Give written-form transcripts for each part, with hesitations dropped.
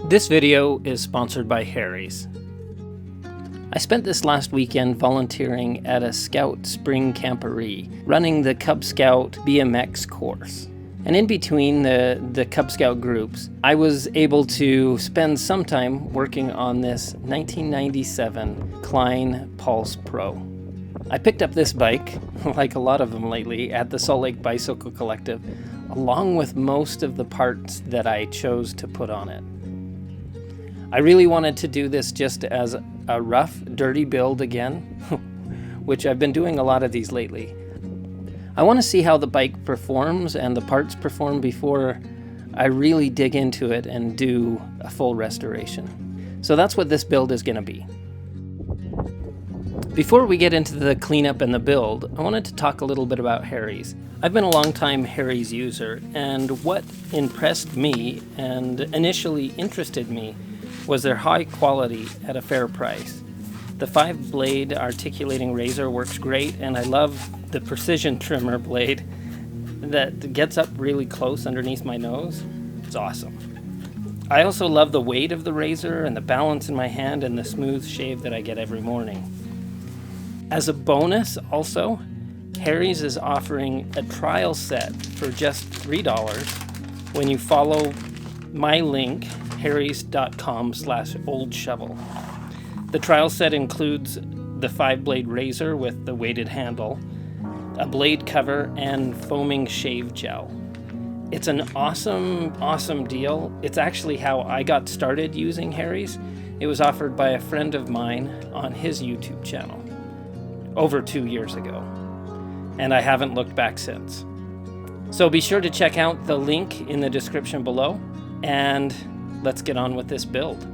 This video is sponsored by Harry's. I spent this last weekend volunteering at a Scout spring camporee, running the Cub Scout BMX course. And in between the Cub Scout groups, I was able to spend some time working on this 1997 Klein Pulse Pro. I picked up this bike, like a lot of them lately, at the Salt Lake Bicycle Collective, along with most of the parts that I chose to put on it. I really wanted to do this just as a rough, dirty build again, which I've been doing a lot of these lately. I want to see how the bike performs and the parts perform before I really dig into it and do a full restoration. So that's what this build is going to be. Before we get into the cleanup and the build, I wanted to talk a little bit about Harry's. I've been a long-time Harry's user, and what impressed me and initially interested me was their high quality at a fair price. The 5-blade articulating razor works great, and I love the precision trimmer blade that gets up really close underneath my nose. It's awesome. I also love the weight of the razor and the balance in my hand and the smooth shave that I get every morning. As a bonus also, Harry's is offering a trial set for just $3 when you follow my link, harrys.com/oldshovel. The trial set includes the 5-blade razor with the weighted handle, a blade cover, and foaming shave gel. It's an awesome deal. It's actually how I got started using Harry's. It was offered by a friend of mine on his YouTube channel over 2 years ago, and I haven't looked back since. So be sure to check out the link in the description below, and let's get on with this build.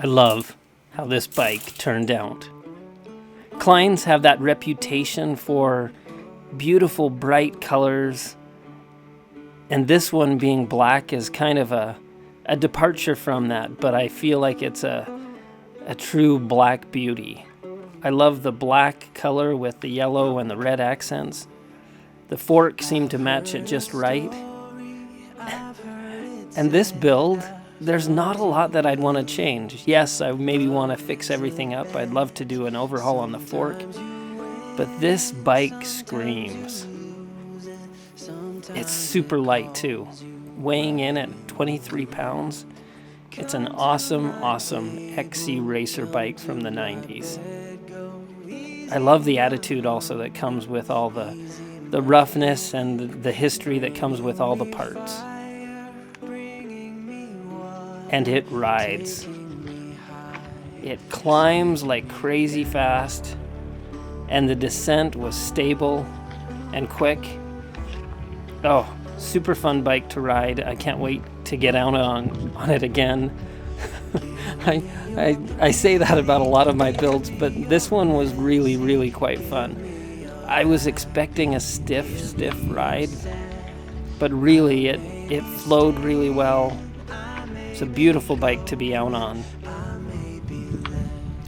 I love how this bike turned out. Kleins have that reputation for beautiful, bright colors, and this one being black is kind of a departure from that, but I feel like it's a true black beauty. I love the black color with the yellow and the red accents. The fork seemed to match it just right. And this build, there's not a lot that I'd want to change. Yes, I maybe want to fix everything up. I'd love to do an overhaul on the fork. But this bike screams. It's super light too. Weighing in at 23 pounds. It's an awesome, awesome XC racer bike from the 90s. I love the attitude also that comes with all the roughness and the history that comes with all the parts. And it rides. It climbs like crazy fast, and the descent was stable and quick. Oh, super fun bike to ride. I can't wait to get out on it again. I say that about a lot of my builds, but this one was really, really quite fun. I was expecting a stiff ride, but really it flowed really well. It's a beautiful bike to be out on,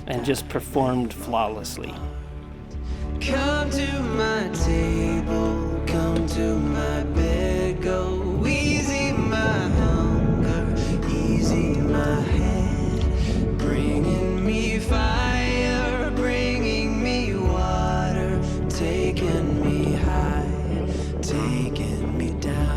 and just performed flawlessly. Come to my table, come to my bed, go easy my hunger, easy my head, bringing me fire, bringing me water, taking me high, taking me down.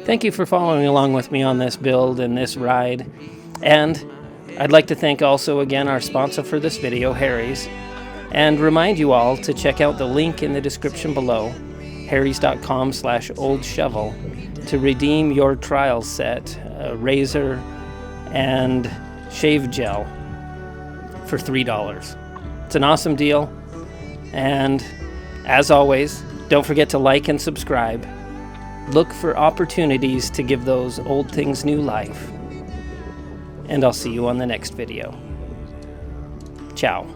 Thank you for following along with me on this build and this ride. And I'd like to thank also again our sponsor for this video, Harry's, and remind you all to check out the link in the description below, harrys.com/oldshovel, to redeem your trial set, razor and shave gel for $3. It's an awesome deal. And as always, don't forget to like and subscribe. Look for opportunities to give those old things new life. And I'll see you on the next video. Ciao.